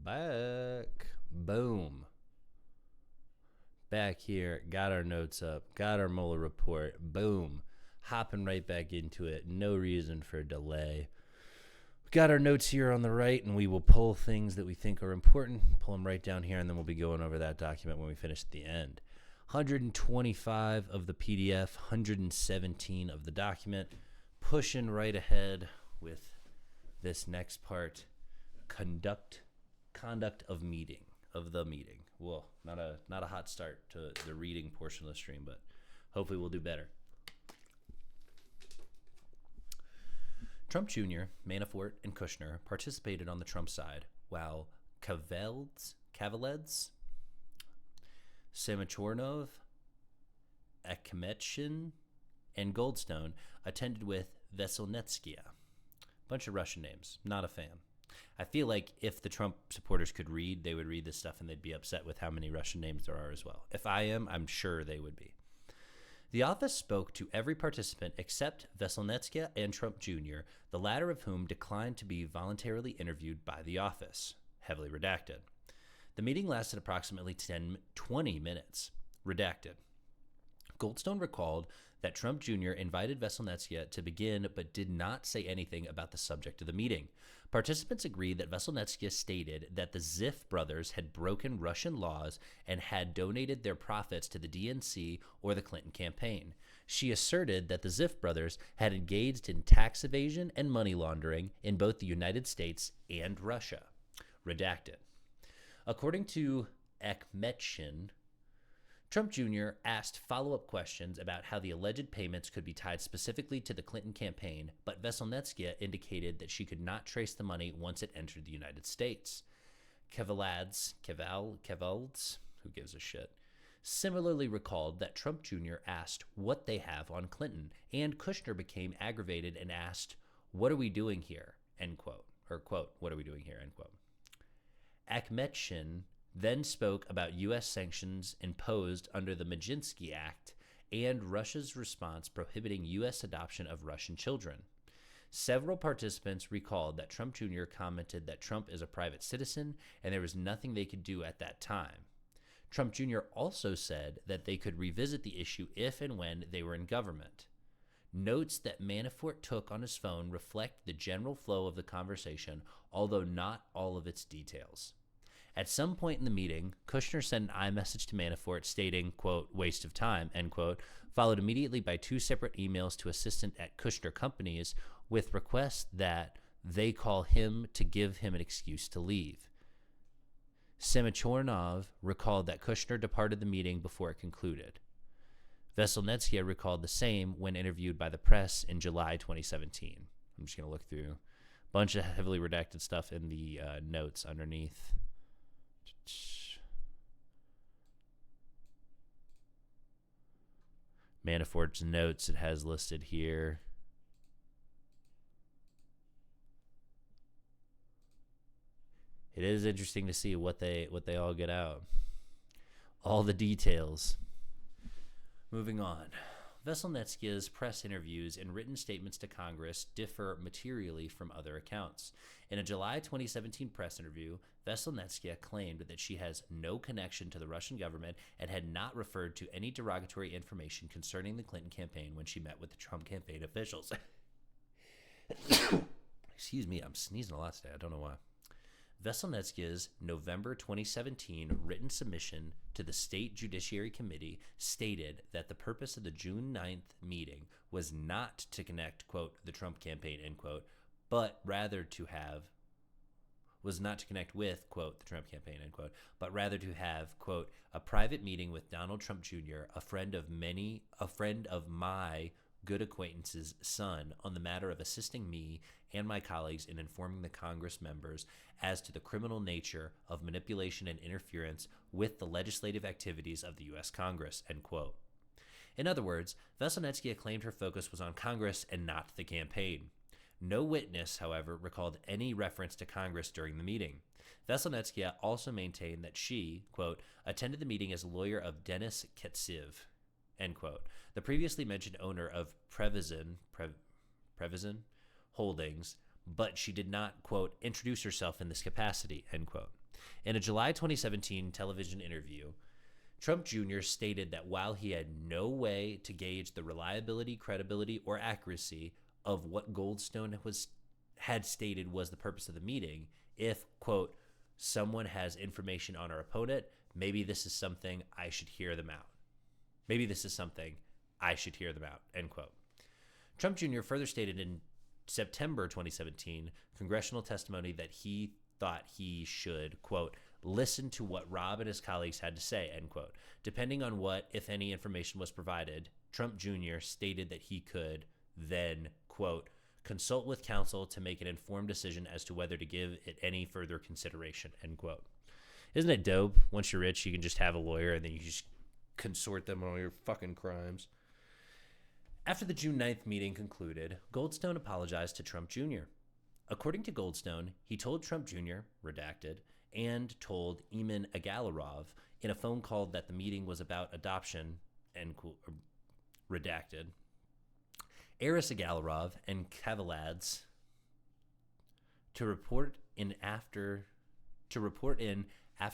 back. Boom. Back here. Got our notes up. Got our Mueller report. Boom. Hopping right back into it. No reason for delay. We got our notes here on the right, and we will pull things that we think are important. Pull them right down here, and then we'll be going over that document when we finish at the end. 125 of the PDF, 117 of the document. Pushing right ahead with this next part. Conduct of the meeting. Whoa, not a hot start to the reading portion of the stream, but hopefully we'll do better. Trump Jr., Manafort, and Kushner participated on the Trump side, while Kavelets, Semachornov, Akhmetshin, and Goldstone attended with Veselnetskia. Bunch of Russian names. Not a fan. I feel like if the Trump supporters could read, they would read this stuff and they'd be upset with how many Russian names there are as well. If I am, I'm sure they would be. The office spoke to every participant except Veselnetskia and Trump Jr., the latter of whom declined to be voluntarily interviewed by the office, heavily redacted. The meeting lasted approximately 20 minutes, redacted. Goldstone recalled that Trump Jr. invited Veselnetskia to begin but did not say anything about the subject of the meeting. Participants agreed that Veselnetskia stated that the Ziff brothers had broken Russian laws and had donated their profits to the DNC or the Clinton campaign. She asserted that the Ziff brothers had engaged in tax evasion and money laundering in both the United States and Russia. Redacted. According to Akhmetshin, Trump Jr. asked follow-up questions about how the alleged payments could be tied specifically to the Clinton campaign, but Veselnetskia indicated that she could not trace the money once it entered the United States. Kevaldz, who gives a shit, similarly recalled that Trump Jr. asked what they have on Clinton, and Kushner became aggravated and asked, "What are we doing here?" End quote. Or, quote, "What are we doing here?" End quote. Akhmetshin then spoke about U.S. sanctions imposed under the Maginski Act and Russia's response prohibiting U.S. adoption of Russian children. Several participants recalled that Trump Jr. commented that Trump is a private citizen and there was nothing they could do at that time. Trump Jr. also said that they could revisit the issue if and when they were in government. Notes that Manafort took on his phone reflect the general flow of the conversation, although not all of its details. At some point in the meeting, Kushner sent an iMessage to Manafort stating, quote, "waste of time," end quote, followed immediately by two separate emails to assistant at Kushner Companies with requests that they call him to give him an excuse to leave. Semachornov recalled that Kushner departed the meeting before it concluded. Veselnetskia recalled the same when interviewed by the press in July 2017. I'm just going to look through a bunch of heavily redacted stuff in the notes underneath. Manafort's notes it has listed here. It is interesting to see what they all get out. All the details. Moving on. Veselnetskia's press interviews and written statements to Congress differ materially from other accounts. In a July 2017 press interview, Veselnetskia claimed that she has no connection to the Russian government and had not referred to any derogatory information concerning the Clinton campaign when she met with the Trump campaign officials. Excuse me, I'm sneezing a lot today. I don't know why. Veselnetskia's November 2017 written submission to the State Judiciary Committee stated that the purpose of the June 9th meeting was not to connect, quote, the Trump campaign, end quote, but rather to have, was not to connect with, quote, the Trump campaign, end quote, but rather to have, quote, a private meeting with Donald Trump Jr., a friend of my good acquaintance's son, on the matter of assisting me and my colleagues in informing the Congress members as to the criminal nature of manipulation and interference with the legislative activities of the U.S. Congress, end quote. In other words, Veselnetskia claimed her focus was on Congress and not the campaign. No witness, however, recalled any reference to Congress during the meeting. Veselnetskia also maintained that she, quote, attended the meeting as a lawyer of Denis Ketsev, end quote, the previously mentioned owner of Prevision Holdings, but she did not, quote, introduce herself in this capacity, end quote. In a July 2017 television interview, Trump Jr. stated that while he had no way to gauge the reliability, credibility, or accuracy of what Goldstone had stated was the purpose of the meeting, if, quote, someone has information on our opponent, maybe this is something I should hear them out. Maybe this is something I should hear them out, end quote. Trump Jr. further stated in September 2017 congressional testimony that he thought he should, quote, listen to what Rob and his colleagues had to say, end quote. Depending on what, if any, information was provided, Trump Jr. stated that he could then, quote, consult with counsel to make an informed decision as to whether to give it any further consideration, end quote. Isn't it dope? Once you're rich, you can just have a lawyer and then you just consort them on all your fucking crimes. After the June 9th meeting concluded, Goldstone apologized to Trump Jr. According to Goldstone, he told Trump Jr., redacted, and told Eamon Agalarov in a phone call that the meeting was about adoption, end quote, redacted. Aris Agalarov and Kavaladze to report in after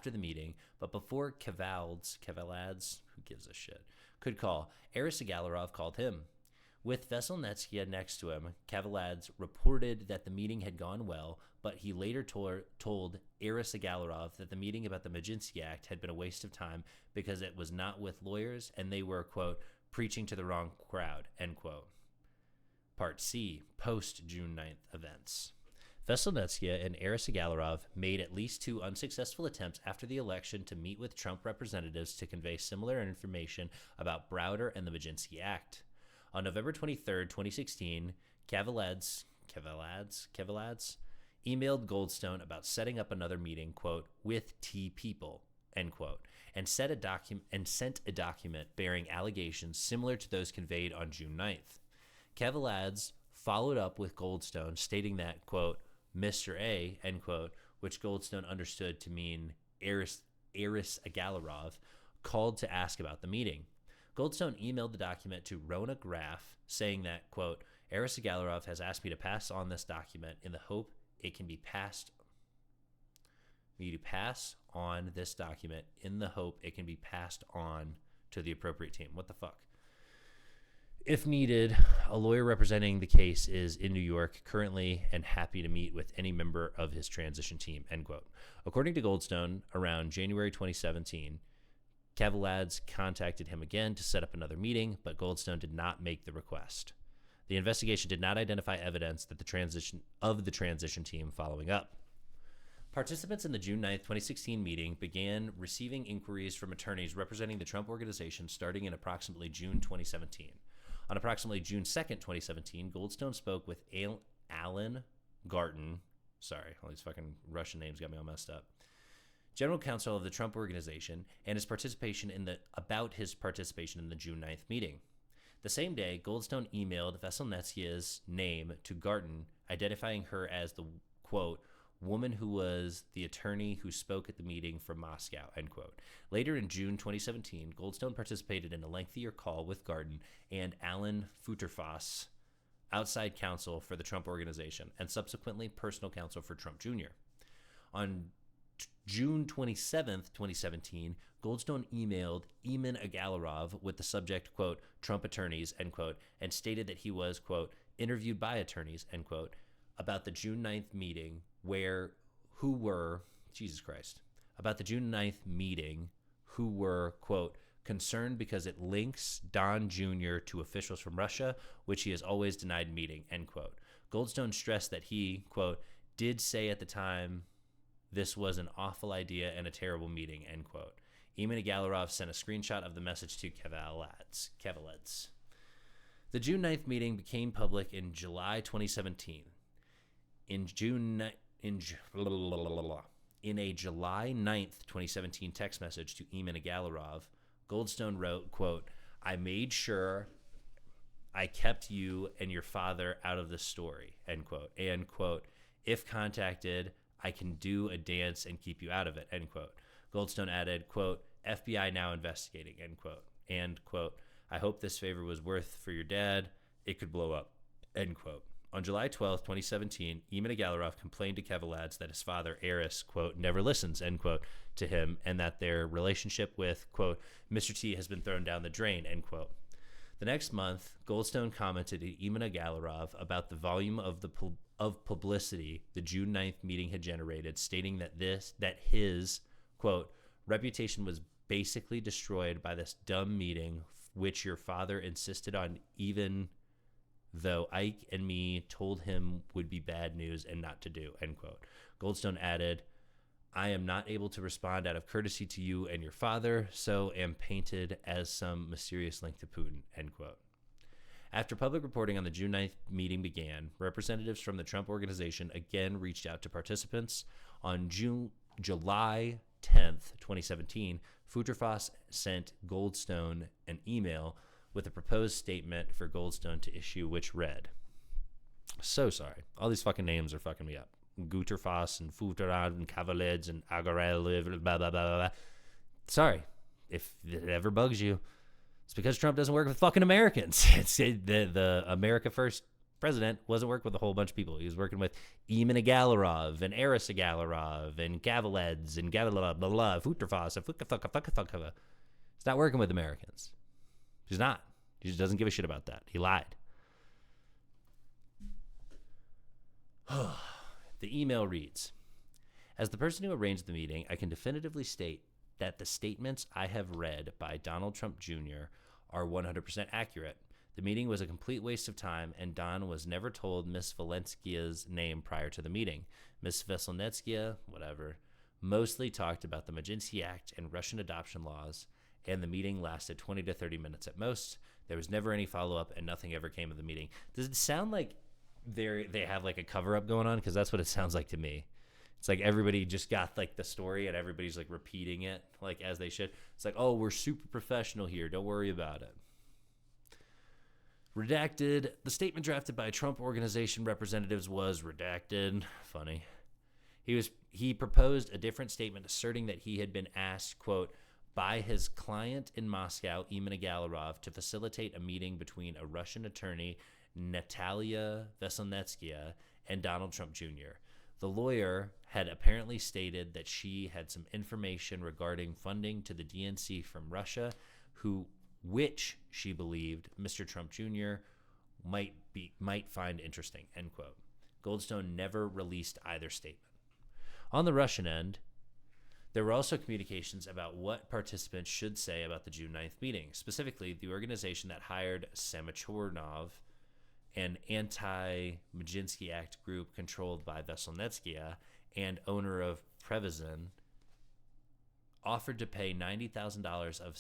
the meeting, but before Kavaladze, who gives a shit, could call, Aris Agalarov called him. With Veselnitskaya next to him, Kavaladze reported that the meeting had gone well, but he later told Aris Agalarov that the meeting about the Maginski Act had been a waste of time because it was not with lawyers and they were, quote, preaching to the wrong crowd, end quote. Part C, post-June 9th events. Veselnitskaya and Aris Agalarov made at least 2 unsuccessful attempts after the election to meet with Trump representatives to convey similar information about Browder and the Maginski Act. On November 23, 2016, Kavaladze emailed Goldstone about setting up another meeting, quote, with T people, end quote, and sent a document bearing allegations similar to those conveyed on June 9th. Kavaladze followed up with Goldstone stating that, quote, Mr. A, end quote, which Goldstone understood to mean Aris Agalarov, called to ask about the meeting. Goldstone emailed the document to Rona Graf saying that, quote, Aris Agalarov has asked me to pass on this document in the hope it can be passed on this document in the hope it can be passed on to the appropriate team. What the fuck? If needed, a lawyer representing the case is in New York currently and happy to meet with any member of his transition team, end quote. According to Goldstone, around January 2017, Kavaladze contacted him again to set up another meeting, but Goldstone did not make the request. The investigation did not identify evidence that the transition team following up. Participants in the June 9, 2016 meeting began receiving inquiries from attorneys representing the Trump Organization starting in approximately June 2017. On approximately June 2, 2017, Goldstone spoke with Alan Garten. Sorry, all these fucking Russian names got me all messed up. General Counsel of the Trump Organization, and his participation in the June 9th meeting. The same day, Goldstone emailed Veselnitskaya's name to Garten, identifying her as the, quote, woman who was the attorney who spoke at the meeting from Moscow, end quote. Later in June 2017, Goldstone participated in a lengthier call with Garten and Alan Futerfas, outside counsel for the Trump Organization, and subsequently personal counsel for Trump Jr. On June 27, 2017, Goldstone emailed Eamon Agalarov with the subject, quote, Trump attorneys, end quote, and stated that he was, quote, interviewed by attorneys, end quote, about the June 9th meeting who were, quote, concerned because it links Don Jr. to officials from Russia, which he has always denied meeting, end quote. Goldstone stressed that he, quote, did say at the time this was an awful idea and a terrible meeting, end quote. Eamon Agalarov sent a screenshot of the message to Kavaladze. The June 9th meeting became public in July 2017. In a July 9th, 2017 text message to Eamon Agalarov, Goldstone wrote, quote, I made sure I kept you and your father out of the story, end quote. And, quote, if contacted, I can do a dance and keep you out of it, end quote. Goldstone added, quote, FBI now investigating, end quote. And, quote, I hope this favor was worth for your dad. It could blow up, end quote. On July 12th, 2017, Eamon Agalarov complained to Kevalads that his father, Aris, quote, never listens, end quote, to him, and that their relationship with, quote, Mr. T has been thrown down the drain, end quote. The next month, Goldstone commented to Eamon Agalarov about the volume of publicity the June 9th meeting had generated, stating that his, quote, reputation was basically destroyed by this dumb meeting, which your father insisted on, even though Ike and me told him would be bad news and not to do, end quote. Goldstone added, I am not able to respond out of courtesy to you and your father, so am painted as some mysterious link to Putin, end quote. After public reporting on the June 9th meeting began, representatives from the Trump Organization again reached out to participants. On July 10th, 2017, Futerfas sent Goldstone an email with a proposed statement for Goldstone to issue, which read, so sorry. All these fucking names are fucking me up. Guterfas and Futerad and Cavaleds and Agarel, blah, blah, blah, blah. Sorry. If it ever bugs you, it's because Trump doesn't work with fucking Americans. The America First president wasn't working with a whole bunch of people. He was working with Eamon Agalarov and Aris Agalarov and Cavaleds and blah, blah, blah, Futerfas and fucka. He's not working with Americans. He's not. He just doesn't give a shit about that. He lied. The email reads, as the person who arranged the meeting, I can definitively state that the statements I have read by Donald Trump Jr. are 100% accurate. The meeting was a complete waste of time, and Don was never told Miss Valenskia's name prior to the meeting. Miss Veselnitskaya, whatever, mostly talked about the Maginski Act and Russian adoption laws, and the meeting lasted 20 to 30 minutes at most. There was never any follow-up, and nothing ever came of the meeting. Does it sound like they have like a cover-up going on? Because that's what it sounds like to me. It's like everybody just got like the story and everybody's like repeating it like as they should. It's like, oh, we're super professional here. Don't worry about it. Redacted. The statement drafted by Trump Organization representatives was redacted. Funny. He proposed a different statement asserting that he had been asked, quote, by his client in Moscow, Eamon Agalarov, to facilitate a meeting between a Russian attorney, Natalia Veselnitskaya, and Donald Trump Jr. The lawyer had apparently stated that she had some information regarding funding to the DNC from Russia, which she believed Mr. Trump Jr. might find interesting, end quote. Goldstone never released either statement. On the Russian end, there were also communications about what participants should say about the June 9th meeting. Specifically, the organization that hired Samachornov, an anti-Maginski Act group controlled by Veselnitskaya and owner of Previzin, offered to pay $90,000 of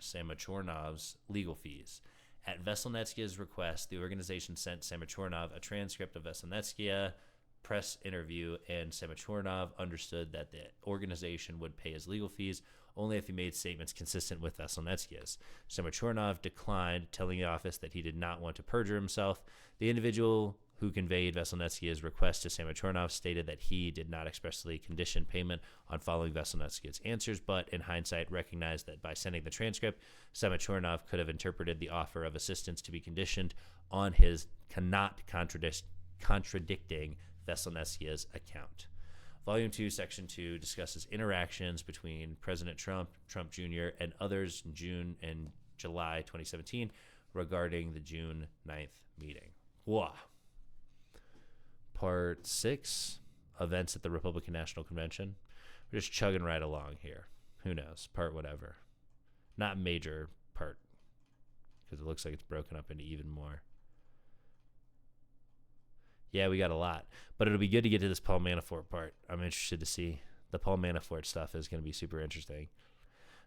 Samachornov's legal fees. At Veselnitskaya's request, the organization sent Samachornov a transcript of Veselnitskaya press interview, and Samachornov understood that the organization would pay his legal fees only if he made statements consistent with Veselnitskaya's. Samachornov declined, telling the office that he did not want to perjure himself. The individual who conveyed Veselnitskaya's request to Samachornov stated that he did not expressly condition payment on following Veselnitskaya's answers, but in hindsight recognized that by sending the transcript, Samachornov could have interpreted the offer of assistance to be conditioned on his not contradicting Veselnitskaya's account. Volume 2, Section 2 discusses interactions between President Trump, Trump Jr., and others in June and July 2017 regarding the June 9th meeting. Wow. Part 6, events at the Republican National Convention. We're just chugging right along here. Who knows? Part whatever. Not major part, because it looks like it's broken up into even more. Yeah, we got a lot. But it'll be good to get to this Paul Manafort part. I'm interested to see. The Paul Manafort stuff is going to be super interesting.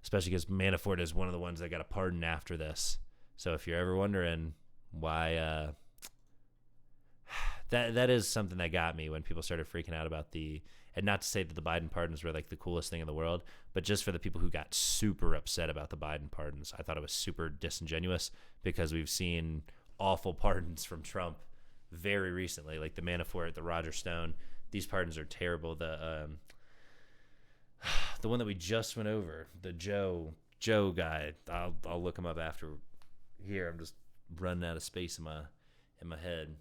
Especially because Manafort is one of the ones that got a pardon after this. So if you're ever wondering why... That is something that got me when people started freaking out about and not to say that the Biden pardons were like the coolest thing in the world, but just for the people who got super upset about the Biden pardons, I thought it was super disingenuous because we've seen awful pardons from Trump very recently, like the Manafort, the Roger Stone. These pardons are terrible. The one that we just went over, the Joe guy. I'll look him up after here. I'm just running out of space in in my head.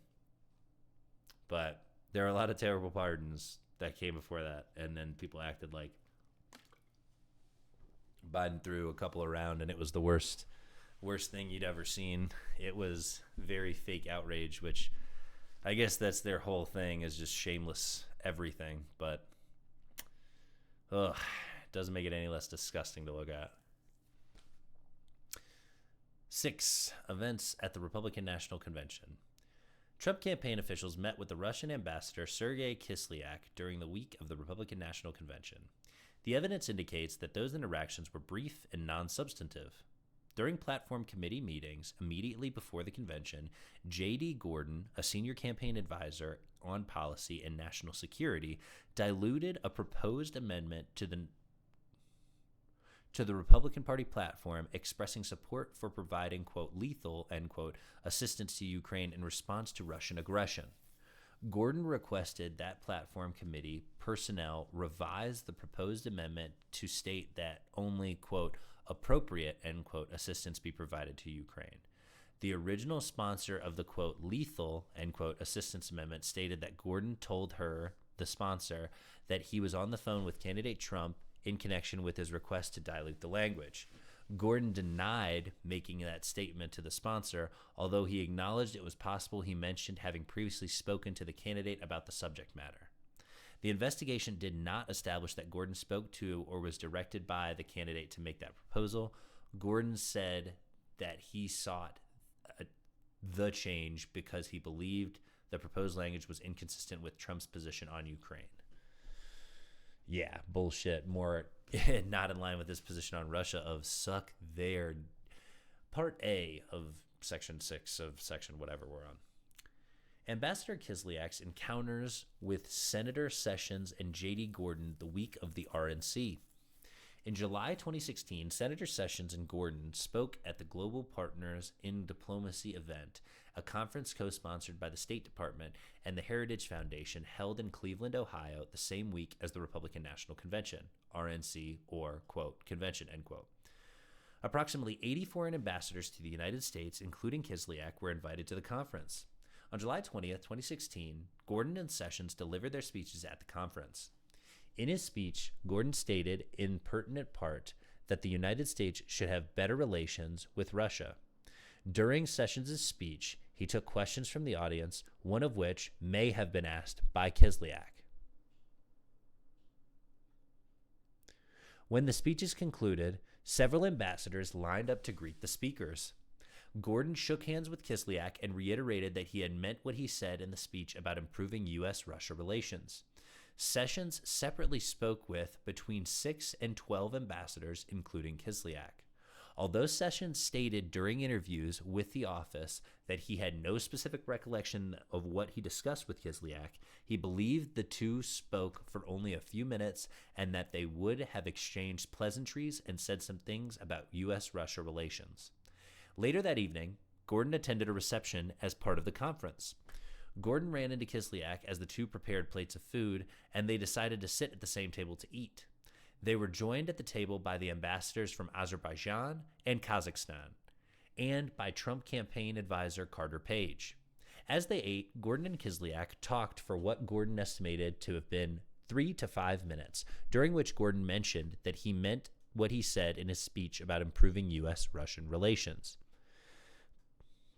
But there are a lot of terrible pardons that came before that, and then people acted like Biden threw a couple around, and it was the worst thing you'd ever seen. It was very fake outrage, which I guess that's their whole thing, is just shameless everything. But it doesn't make it any less disgusting to look at. 6. Events at the Republican National Convention. Trump campaign officials met with the Russian ambassador Sergei Kislyak during the week of the Republican National Convention. The evidence indicates that those interactions were brief and non-substantive. During platform committee meetings immediately before the convention, J.D. Gordon, a senior campaign advisor on policy and national security, diluted a proposed amendment to the Republican Party platform expressing support for providing, quote, lethal, end quote, assistance to Ukraine in response to Russian aggression. Gordon requested that platform committee personnel revise the proposed amendment to state that only, quote, appropriate, end quote, assistance be provided to Ukraine. The original sponsor of the, quote, lethal, end quote, assistance amendment stated that Gordon told her, the sponsor, that he was on the phone with candidate Trump in connection with his request to dilute the language. Gordon denied making that statement to the sponsor, although he acknowledged it was possible he mentioned having previously spoken to the candidate about the subject matter. The investigation did not establish that Gordon spoke to or was directed by the candidate to make that proposal. Gordon said that he sought the change because he believed the proposed language was inconsistent with Trump's position on Ukraine. Yeah, bullshit. More not in line with his position on Russia of suck their part A of section 6 of section whatever we're on. Ambassador Kislyak's encounters with Senator Sessions and J.D. Gordon the week of the RNC. In July 2016, Senator Sessions and Gordon spoke at the Global Partners in Diplomacy event, a conference co-sponsored by the State Department and the Heritage Foundation held in Cleveland, Ohio, the same week as the Republican National Convention, RNC, or, quote, convention, end quote. Approximately 80 foreign ambassadors to the United States, including Kislyak, were invited to the conference. On July 20th, 2016, Gordon and Sessions delivered their speeches at the conference. In his speech, Gordon stated, in pertinent part, that the United States should have better relations with Russia. During Sessions' speech, he took questions from the audience, one of which may have been asked by Kislyak. When the speeches concluded, several ambassadors lined up to greet the speakers. Gordon shook hands with Kislyak and reiterated that he had meant what he said in the speech about improving U.S.-Russia relations. Sessions separately spoke with between 6 and 12 ambassadors, including Kislyak. Although Sessions stated during interviews with the office that he had no specific recollection of what he discussed with Kislyak, he believed the two spoke for only a few minutes and that they would have exchanged pleasantries and said some things about U.S.-Russia relations. Later that evening, Gordon attended a reception as part of the conference. Gordon ran into Kislyak as the two prepared plates of food, and they decided to sit at the same table to eat. They were joined at the table by the ambassadors from Azerbaijan and Kazakhstan, and by Trump campaign advisor Carter Page. As they ate, Gordon and Kislyak talked for what Gordon estimated to have been 3 to 5 minutes, during which Gordon mentioned that he meant what he said in his speech about improving U.S.-Russian relations.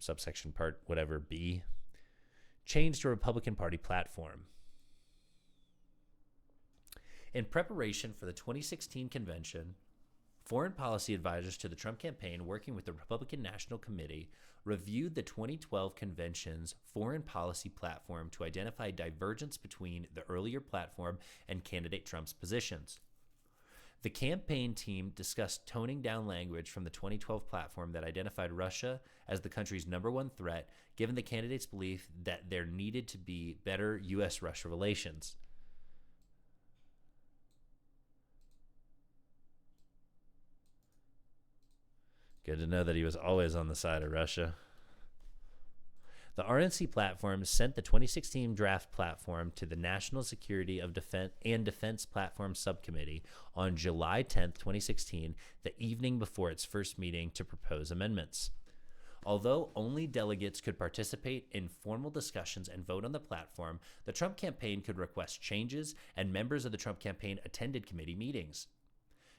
Subsection part whatever B. Changed the Republican Party platform. In preparation for the 2016 convention, foreign policy advisors to the Trump campaign working with the Republican National Committee reviewed the 2012 convention's foreign policy platform to identify divergence between the earlier platform and candidate Trump's positions. The campaign team discussed toning down language from the 2012 platform that identified Russia as the country's number one threat, given the candidate's belief that there needed to be better U.S.-Russia relations. Good to know that he was always on the side of Russia. The RNC platform sent the 2016 draft platform to the National Security of Defense Platform Subcommittee on July 10, 2016, the evening before its first meeting to propose amendments. Although only delegates could participate in formal discussions and vote on the platform, the Trump campaign could request changes, and members of the Trump campaign attended committee meetings.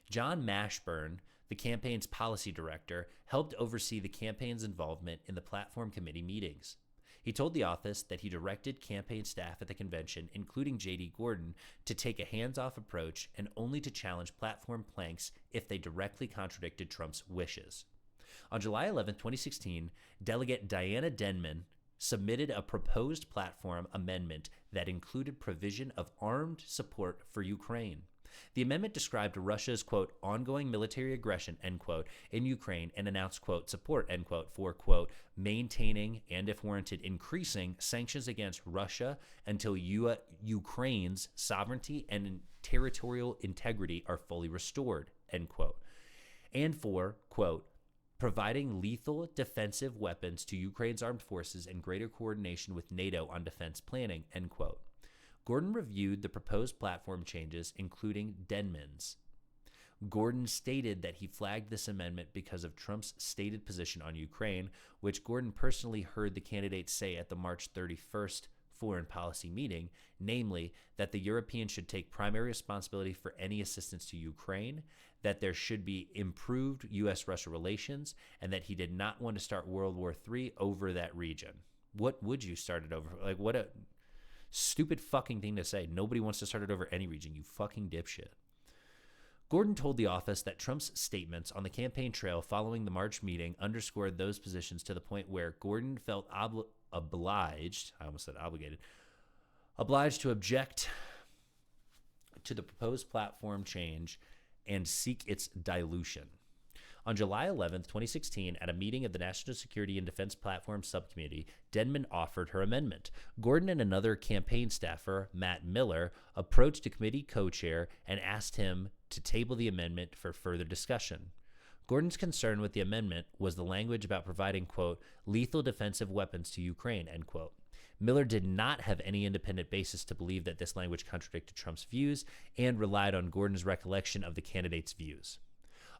John Mashburn, the campaign's policy director, helped oversee the campaign's involvement in the platform committee meetings. He told the office that he directed campaign staff at the convention, including J.D. Gordon, to take a hands-off approach and only to challenge platform planks if they directly contradicted Trump's wishes. On July 11, 2016, Delegate Diana Denman submitted a proposed platform amendment that included provision of armed support for Ukraine. The amendment described Russia's, quote, ongoing military aggression, end quote, in Ukraine and announced, quote, support, end quote, for, quote, maintaining and, if warranted, increasing sanctions against Russia until Ukraine's sovereignty and territorial integrity are fully restored, end quote, and for, quote, providing lethal defensive weapons to Ukraine's armed forces and greater coordination with NATO on defense planning, end quote. Gordon reviewed the proposed platform changes, including Denman's. Gordon stated that he flagged this amendment because of Trump's stated position on Ukraine, which Gordon personally heard the candidates say at the March 31st foreign policy meeting, namely that the Europeans should take primary responsibility for any assistance to Ukraine, that there should be improved U.S.-Russia relations, and that he did not want to start World War III over that region. What would you start it over? Like, what a stupid fucking thing to say. Nobody wants to start it over any region, you fucking dipshit. Gordon told the office that Trump's statements on the campaign trail following the March meeting underscored those positions to the point where Gordon felt obliged to object to the proposed platform change and seek its dilution. On July 11, 2016, at a meeting of the National Security and Defense Platform Subcommittee, Denman offered her amendment. Gordon and another campaign staffer, Matt Mueller, approached the committee co-chair and asked him to table the amendment for further discussion. Gordon's concern with the amendment was the language about providing, quote, lethal defensive weapons to Ukraine, end quote. Miller did not have any independent basis to believe that this language contradicted Trump's views and relied on Gordon's recollection of the candidate's views.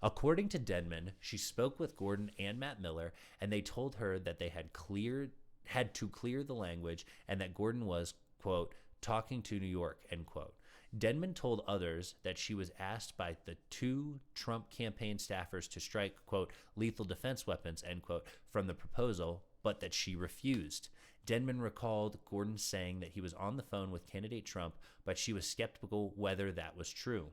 According to Denman, she spoke with Gordon and Matt Miller, and they told her that they had to clear the language and that Gordon was, quote, talking to New York, end quote. Denman told others that she was asked by the two Trump campaign staffers to strike, quote, lethal defense weapons, end quote, from the proposal, but that she refused. Denman recalled Gordon saying that he was on the phone with candidate Trump, but she was skeptical whether that was true.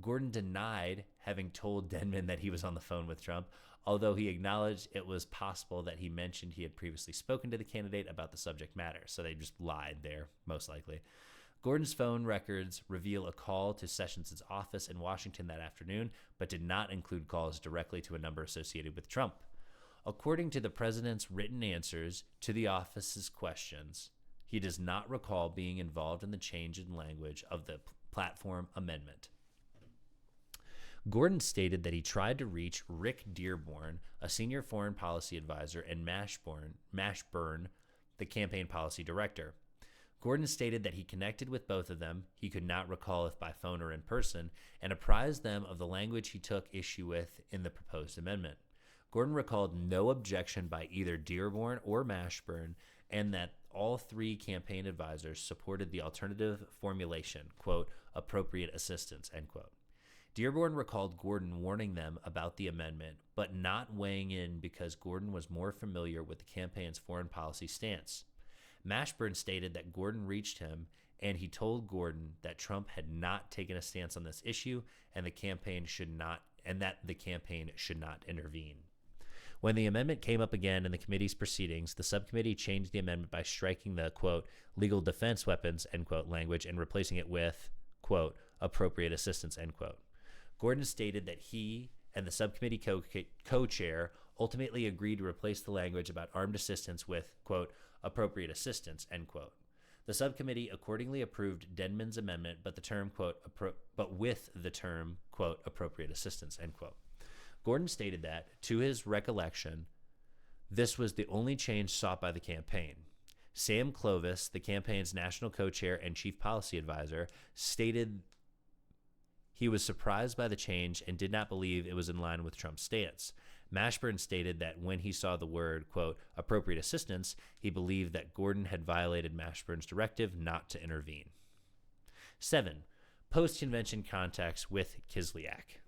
Gordon denied having told Denman that he was on the phone with Trump, although he acknowledged it was possible that he mentioned he had previously spoken to the candidate about the subject matter, so they just lied there, most likely. Gordon's phone records reveal a call to Sessions' office in Washington that afternoon, but did not include calls directly to a number associated with Trump. According to the president's written answers to the office's questions, he does not recall being involved in the change in language of the platform amendment. Gordon stated that he tried to reach Rick Dearborn, a senior foreign policy advisor, and Mashburn, the campaign policy director. Gordon stated that he connected with both of them, he could not recall if by phone or in person, and apprised them of the language he took issue with in the proposed amendment. Gordon recalled no objection by either Dearborn or Mashburn, and that all three campaign advisors supported the alternative formulation, quote, appropriate assistance, end quote. Dearborn recalled Gordon warning them about the amendment, but not weighing in because Gordon was more familiar with the campaign's foreign policy stance. Mashburn stated that Gordon reached him, and he told Gordon that Trump had not taken a stance on this issue, and that the campaign should not intervene. When the amendment came up again in the committee's proceedings, the subcommittee changed the amendment by striking the, quote, legal defense weapons, end quote, language and replacing it with, quote, appropriate assistance, end quote. Gordon stated that he and the subcommittee co-chair ultimately agreed to replace the language about armed assistance with, quote, appropriate assistance, end quote. The subcommittee accordingly approved Denman's amendment, but with the term, quote, appropriate assistance, end quote. Gordon stated that, to his recollection, this was the only change sought by the campaign. Sam Clovis, the campaign's national co-chair and chief policy advisor, stated he was surprised by the change and did not believe it was in line with Trump's stance. Mashburn stated that when he saw the word, quote, appropriate assistance, he believed that Gordon had violated Mashburn's directive not to intervene. 7. Post-convention contacts with Kislyak.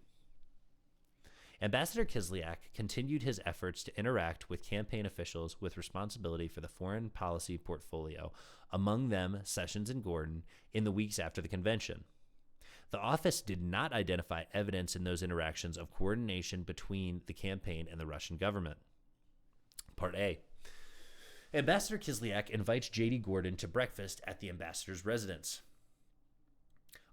Ambassador Kislyak continued his efforts to interact with campaign officials with responsibility for the foreign policy portfolio, among them Sessions and Gordon, in the weeks after the convention. The office did not identify evidence in those interactions of coordination between the campaign and the Russian government. Part A. Ambassador Kislyak invites J.D. Gordon to breakfast at the ambassador's residence.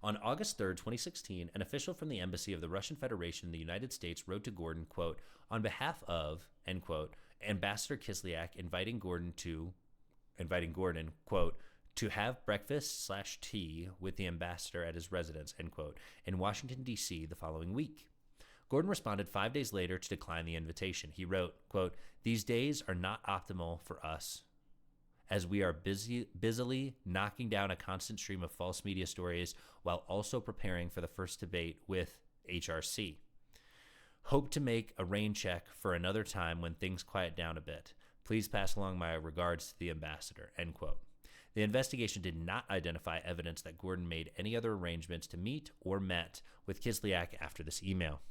On August 3, 2016, an official from the Embassy of the Russian Federation in the United States wrote to Gordon, quote, on behalf of, end quote, Ambassador Kislyak inviting Gordon, quote, to have breakfast/tea with the ambassador at his residence, end quote, in Washington, D.C. the following week. Gordon responded 5 days later to decline the invitation. He wrote, quote, these days are not optimal for us, as we are busily knocking down a constant stream of false media stories while also preparing for the first debate with HRC. Hope to make a rain check for another time when things quiet down a bit. Please pass along my regards to the ambassador, end quote. The investigation did not identify evidence that Gordon made any other arrangements to meet or met with Kislyak after this email.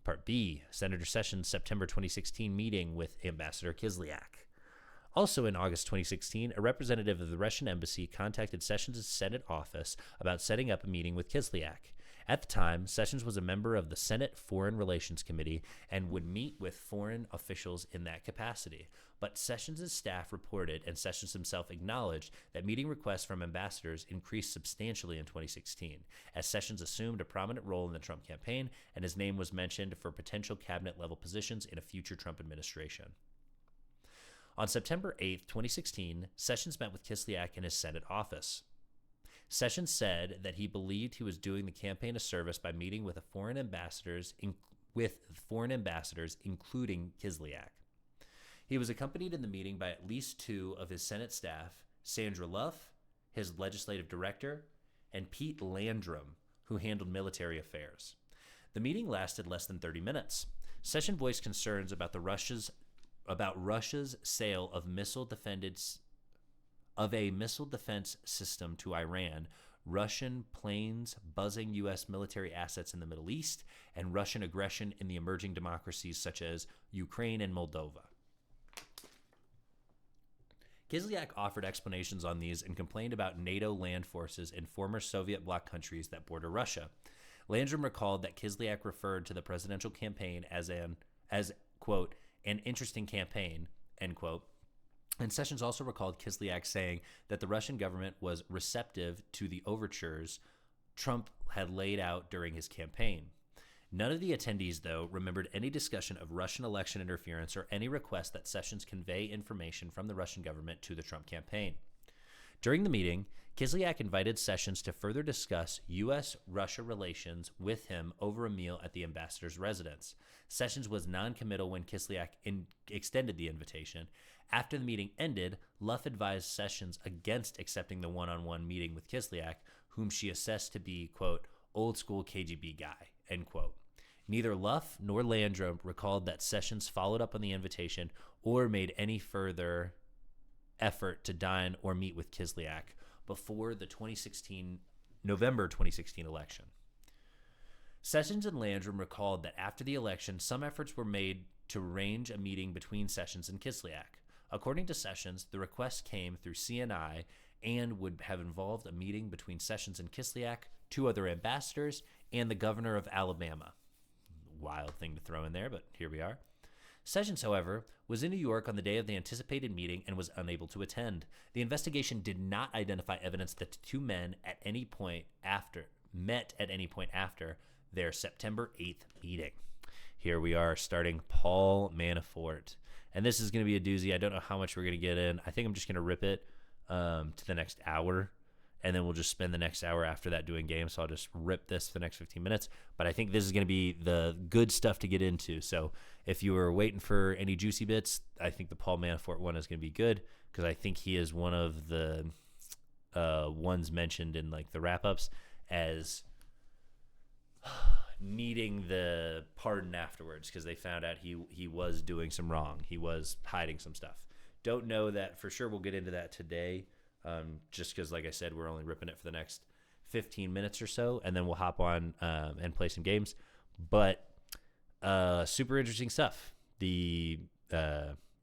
Part B, Senator Sessions' September 2016 meeting with Ambassador Kislyak. Also in August 2016, a representative of the Russian embassy contacted Sessions' Senate office about setting up a meeting with Kislyak. At the time, Sessions was a member of the Senate Foreign Relations Committee and would meet with foreign officials in that capacity. But Sessions' staff reported, and Sessions himself acknowledged, that meeting requests from ambassadors increased substantially in 2016, as Sessions assumed a prominent role in the Trump campaign, and his name was mentioned for potential cabinet-level positions in a future Trump administration. On September 8, 2016, Sessions met with Kislyak in his Senate office. Sessions said that he believed he was doing the campaign a service by meeting with foreign ambassadors, including Kislyak. He was accompanied in the meeting by at least 2 of his Senate staff, Sandra Luff, his legislative director, and Pete Landrum, who handled military affairs. The meeting lasted less than 30 minutes. Sessions voiced concerns about Russia's sale of a missile defense system to Iran, Russian planes buzzing U.S. military assets in the Middle East, and Russian aggression in the emerging democracies such as Ukraine and Moldova. Kislyak offered explanations on these and complained about NATO land forces in former Soviet bloc countries that border Russia. Landrum recalled that Kislyak referred to the presidential campaign as quote, an interesting campaign, end quote. And Sessions also recalled Kislyak saying that the Russian government was receptive to the overtures Trump had laid out during his campaign. None of the attendees, though, remembered any discussion of Russian election interference or any request that Sessions convey information from the Russian government to the Trump campaign. During the meeting, Kislyak invited Sessions to further discuss U.S.-Russia relations with him over a meal at the ambassador's residence. Sessions was non-committal when Kislyak extended the invitation. After the meeting ended, Luff advised Sessions against accepting the one-on-one meeting with Kislyak, whom she assessed to be, quote, old-school KGB guy, end quote. Neither Luff nor Landrum recalled that Sessions followed up on the invitation or made any further effort to dine or meet with Kislyak before the November 2016 election. Sessions and Landrum recalled that after the election, some efforts were made to arrange a meeting between Sessions and Kislyak. According to Sessions, the request came through CNI and would have involved a meeting between Sessions and Kislyak, 2 other ambassadors, and the governor of Alabama. Wild thing to throw in there, but here we are. Sessions, however, was in New York on the day of the anticipated meeting and was unable to attend. The investigation did not identify evidence that the 2 men met at any point after their September 8th meeting. Here we are starting Paul Manafort. And this is going to be a doozy. I don't know how much we're going to get in. I think I'm just going to rip it to the next hour, and then we'll just spend the next hour after that doing games. So I'll just rip this for the next 15 minutes. But I think this is going to be the good stuff to get into. So if you were waiting for any juicy bits, I think the Paul Manafort one is going to be good because I think he is one of the ones mentioned in like the wrap-ups as needing the pardon afterwards because they found out he was doing some wrong. He was hiding some stuff. Don't know that for sure. We'll get into that today, just because, like I said, we're only ripping it for the next 15 minutes or so, and then we'll hop on and play some games. But super interesting stuff. The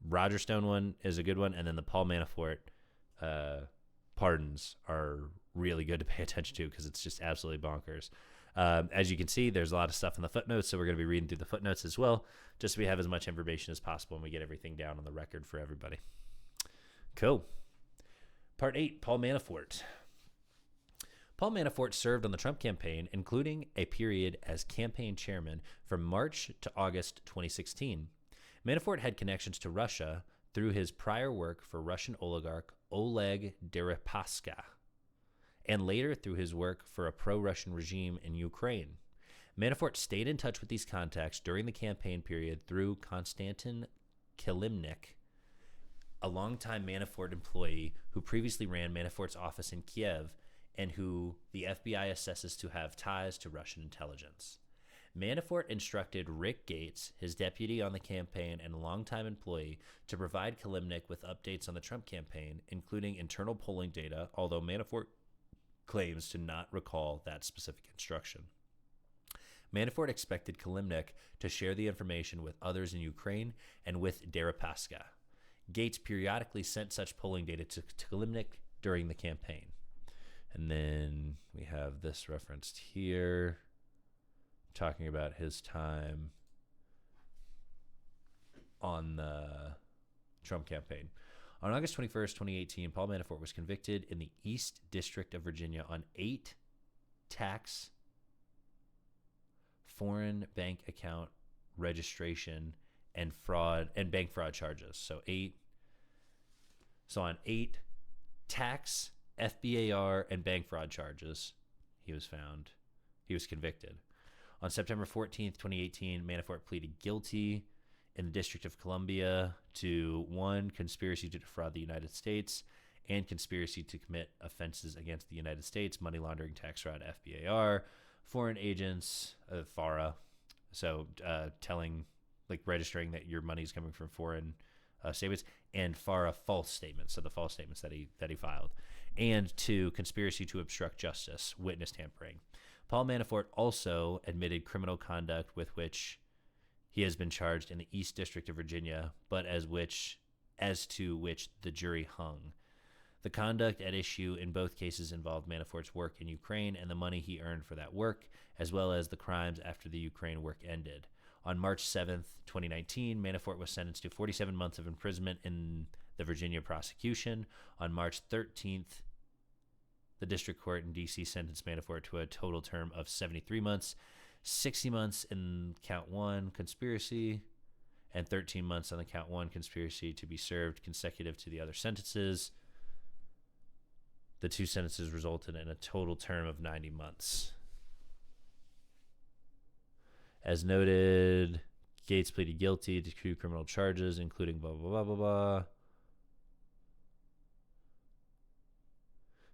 Roger Stone one is a good one, and then the Paul Manafort pardons are really good to pay attention to because it's just absolutely bonkers. As you can see, there's a lot of stuff in the footnotes, so we're going to be reading through the footnotes as well, just so we have as much information as possible and we get everything down on the record for everybody. Cool. Part 8, Paul Manafort. Paul Manafort served on the Trump campaign, including a period as campaign chairman from March to August 2016. Manafort had connections to Russia through his prior work for Russian oligarch Oleg Deripaska, and later through his work for a pro-Russian regime in Ukraine. Manafort stayed in touch with these contacts during the campaign period through Konstantin Kilimnik, a longtime Manafort employee who previously ran Manafort's office in Kiev and who the FBI assesses to have ties to Russian intelligence. Manafort instructed Rick Gates, his deputy on the campaign and longtime employee, to provide Kilimnik with updates on the Trump campaign, including internal polling data, although Manafort claims to not recall that specific instruction. Manafort expected Kilimnik to share the information with others in Ukraine and with Deripaska. Gates periodically sent such polling data to Kilimnik during the campaign. And then we have this referenced here, talking about his time on the Trump campaign. On August 21st, 2018, Paul Manafort was convicted in the East District of Virginia on 8 tax, foreign bank account registration, and bank fraud charges. So on 8 tax, FBAR, and bank fraud charges, he was convicted. On September 14th, 2018, Manafort pleaded guilty in the District of Columbia to 1, conspiracy to defraud the United States, and conspiracy to commit offenses against the United States, money laundering, tax fraud, FBAR, foreign agents, FARA. So registering that your money is coming from foreign statements, and FARA false statements. So the false statements that he filed, and 2, conspiracy to obstruct justice, witness tampering. Paul Manafort also admitted criminal conduct with which he has been charged in the East District of Virginia, but as to which the jury hung. The conduct at issue in both cases involved Manafort's work in Ukraine and the money he earned for that work, as well as the crimes after the Ukraine work ended. On March 7th, 2019, Manafort was sentenced to 47 months of imprisonment in the Virginia prosecution. On March 13th, the district court in D.C. sentenced Manafort to a total term of 73 months, 60 months in count 1, conspiracy, and 13 months on the count 1, conspiracy, to be served consecutive to the other sentences. The 2 sentences resulted in a total term of 90 months. As noted, Gates pleaded guilty to 2 criminal charges, including blah, blah, blah, blah, blah.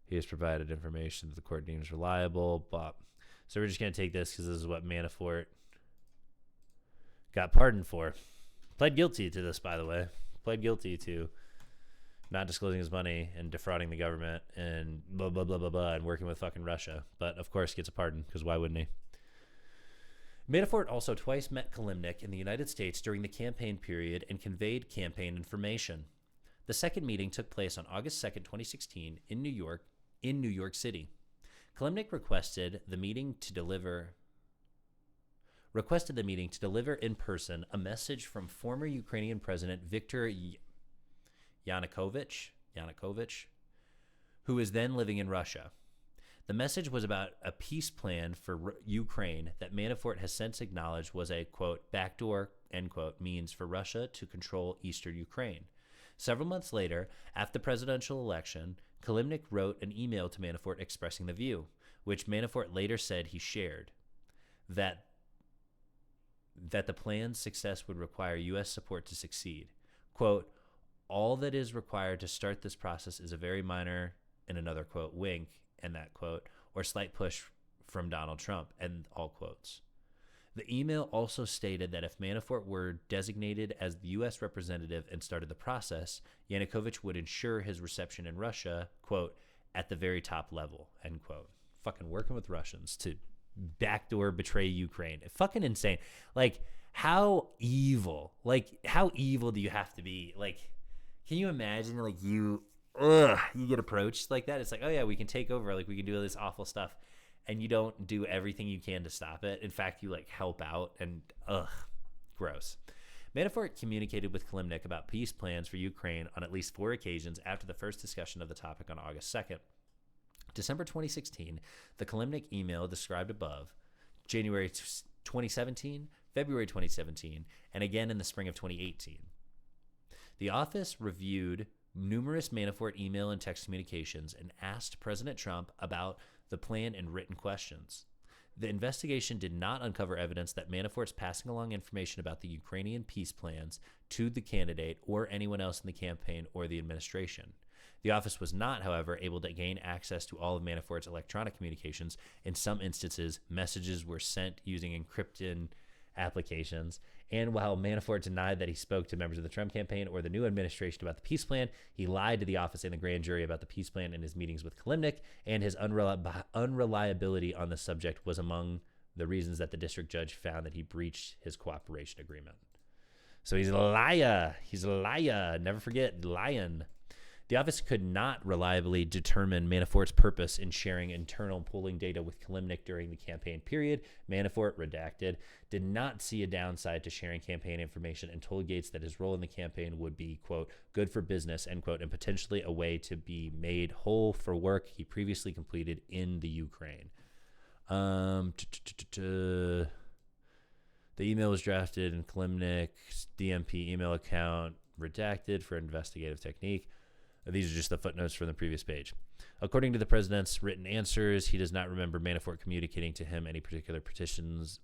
He has provided information that the court deems reliable, blah. So we're just going to take this because this is what Manafort got pardoned for. Pled guilty to this, by the way. Pled guilty to not disclosing his money and defrauding the government and blah, blah, blah, blah, blah, and working with fucking Russia. But, of course, gets a pardon because why wouldn't he? Manafort also twice met Kilimnik in the United States during the campaign period and conveyed campaign information. The second meeting took place on August 2nd, 2016 in New York City. Kilimnik requested the meeting to deliver in person a message from former Ukrainian President Viktor Yanukovych, who was then living in Russia. The message was about a peace plan for Ukraine that Manafort has since acknowledged was a, quote, backdoor, end quote, means for Russia to control eastern Ukraine. Several months later, after the presidential election, Kilimnik wrote an email to Manafort expressing the view, which Manafort later said he shared, that the plan's success would require U.S. support to succeed. Quote, all that is required to start this process is a very minor, and another quote, wink, and that quote, or slight push from Donald Trump, and all quotes. The email also stated that if Manafort were designated as the U.S. representative and started the process, Yanukovych would ensure his reception in Russia, quote, at the very top level, end quote. Fucking working with Russians to backdoor betray Ukraine. Fucking insane. Like, how evil? Like, how evil do you have to be? Like, can you imagine, like, you get approached like that? It's like, oh, yeah, we can take over. Like, we can do all this awful stuff. And you don't do everything you can to stop it. In fact, you, like, help out. And, gross. Manafort communicated with Kilimnik about peace plans for Ukraine on at least 4 occasions after the first discussion of the topic on August 2nd. December 2016, the Kilimnik email described above, January 2017, February 2017, and again in the spring of 2018. The office reviewed numerous Manafort email and text communications and asked President Trump about the plan in written questions. The investigation did not uncover evidence that Manafort's passing along information about the Ukrainian peace plans to the candidate or anyone else in the campaign or the administration. The office was not, however, able to gain access to all of Manafort's electronic communications. In some instances, messages were sent using encrypted applications. And while Manafort denied that he spoke to members of the Trump campaign or the new administration about the peace plan, he lied to the office and the grand jury about the peace plan in his meetings with Kilimnik, and his unreliability on the subject was among the reasons that the district judge found that he breached his cooperation agreement. So he's a liar. He's a liar. Never forget, lying. The office could not reliably determine Manafort's purpose in sharing internal polling data with Kilimnik during the campaign period. Manafort, redacted, did not see a downside to sharing campaign information and told Gates that his role in the campaign would be, quote, good for business, end quote, and potentially a way to be made whole for work he previously completed in the Ukraine. The email was drafted in Kilimnik's DMP email account, redacted for investigative technique. These are just the footnotes from the previous page. According to the president's written answers, he does not remember Manafort communicating to him any particular positions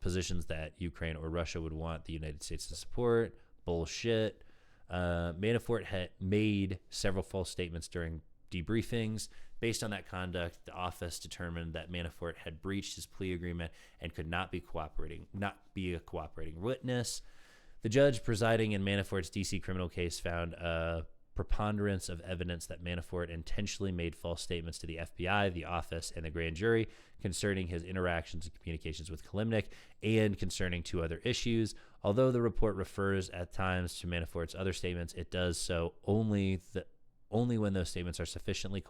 that Ukraine or Russia would want the United States to support. Bullshit. Manafort had made several false statements during debriefings. Based on that conduct, the office determined that Manafort had breached his plea agreement and could not be a cooperating witness. The judge presiding in Manafort's D.C. criminal case found a preponderance of evidence that Manafort intentionally made false statements to the FBI, the office, and the grand jury concerning his interactions and communications with Kilimnik and concerning 2 other issues. Although the report refers at times to Manafort's other statements, it does so only when those statements are sufficiently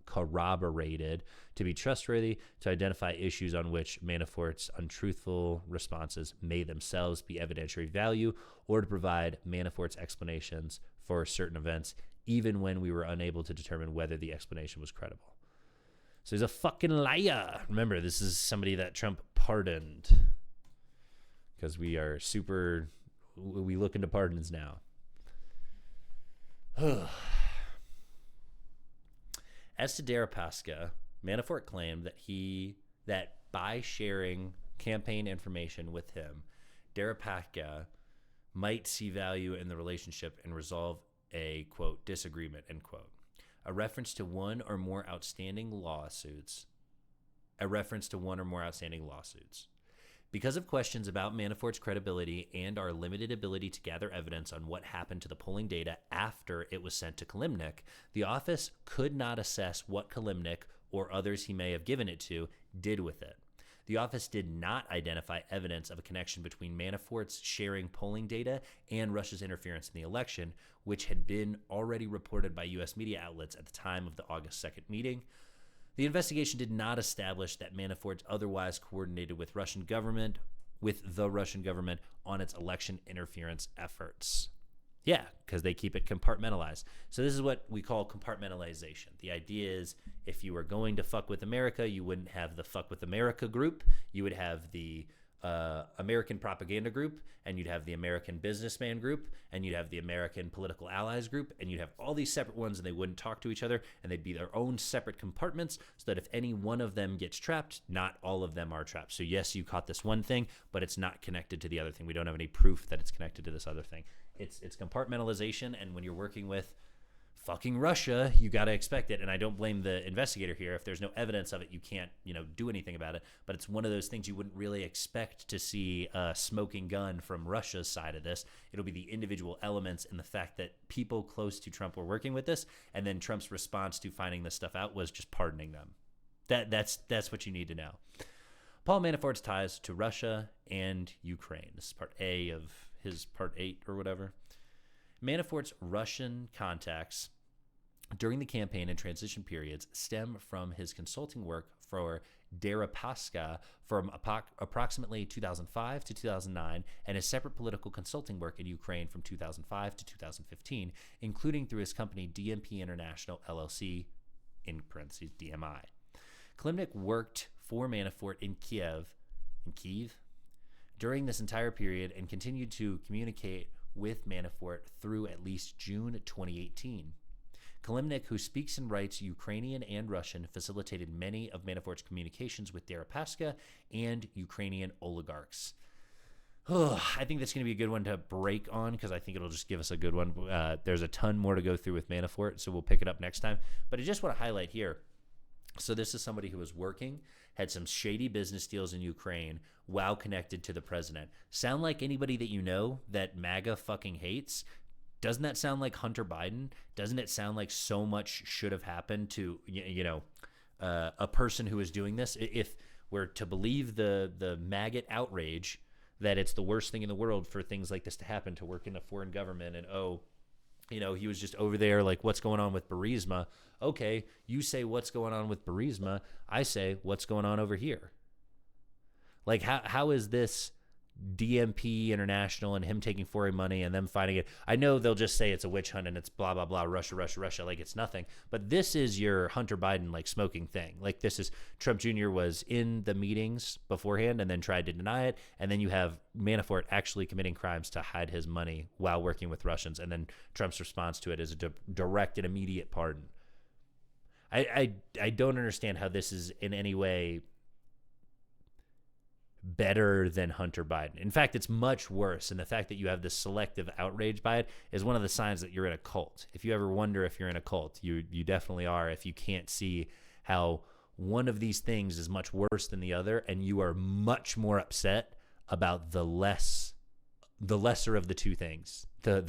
corroborated to be trustworthy to identify issues on which Manafort's untruthful responses may themselves be evidentiary value, or to provide Manafort's explanations for certain events, even when we were unable to determine whether the explanation was credible. So he's a fucking liar. Remember, this is somebody that Trump pardoned, because we look into pardons now. As to Deripaska, Manafort claimed that by sharing campaign information with him, Deripaska might see value in the relationship and resolve a, quote, disagreement, end quote. A reference to one or more outstanding lawsuits. Because of questions about Manafort's credibility and our limited ability to gather evidence on what happened to the polling data after it was sent to Kilimnik, the office could not assess what Kilimnik or others he may have given it to did with it. The office did not identify evidence of a connection between Manafort's sharing polling data and Russia's interference in the election, which had been already reported by U.S. media outlets at the time of the August 2nd meeting. The investigation did not establish that Manafort otherwise coordinated with the Russian government on its election interference efforts. Yeah, because they keep it compartmentalized. So this is what we call compartmentalization. The idea is if you were going to fuck with America, you wouldn't have the fuck with America group. You would have the American propaganda group, and you'd have the American businessman group, and you'd have the American political allies group, and you'd have all these separate ones, and they wouldn't talk to each other, and they'd be their own separate compartments, so that if any one of them gets trapped, not all of them are trapped. So yes, you caught this one thing, but it's not connected to the other thing. We don't have any proof that it's connected to this other thing. It's compartmentalization, and when you're working with fucking Russia, you got to expect it. And I don't blame the investigator here. If there's no evidence of it, you can't, do anything about it. But it's one of those things you wouldn't really expect to see a smoking gun from Russia's side of this. It'll be the individual elements and the fact that people close to Trump were working with this. And then Trump's response to finding this stuff out was just pardoning them. That's what you need to know. Paul Manafort's ties to Russia and Ukraine. This is part A of his part 8 or whatever. Manafort's Russian contacts during the campaign and transition periods stem from his consulting work for Deripaska from approximately 2005 to 2009 and his separate political consulting work in Ukraine from 2005 to 2015, including through his company DMP International LLC, in parentheses DMI. Klimnik worked for Manafort in Kiev during this entire period and continued to communicate with Manafort through at least June 2018. Klimnik, who speaks and writes Ukrainian and Russian, facilitated many of Manafort's communications with Deripaska and Ukrainian oligarchs. I think that's going to be a good one to break on because I think it'll just give us a good one. There's a ton more to go through with Manafort, so we'll pick it up next time. But I just want to highlight here. So this is somebody who was working, had some shady business deals in Ukraine while connected to the president. Sound like anybody that you know that MAGA fucking hates? Doesn't that sound like Hunter Biden? Doesn't it sound like so much should have happened to, a person who is doing this? If we're to believe the maggot outrage that it's the worst thing in the world for things like this to happen, to work in a foreign government and, he was just over there, like, what's going on with Burisma? Okay, you say what's going on with Burisma. I say what's going on over here. Like, how is this DMP International and him taking foreign money and them finding it? I know they'll just say it's a witch hunt and it's blah, blah, blah, Russia, Russia, Russia, like it's nothing. But this is your Hunter Biden, like, smoking thing. Like, this is Trump Jr. was in the meetings beforehand and then tried to deny it. And then you have Manafort actually committing crimes to hide his money while working with Russians. And then Trump's response to it is a direct and immediate pardon. I don't understand how this is in any way better than Hunter Biden. In fact, it's much worse. And the fact that you have this selective outrage by it is one of the signs that you're in a cult. If you ever wonder if you're in a cult, you definitely are. If you can't see how one of these things is much worse than the other, and you are much more upset about the lesser of the two things, the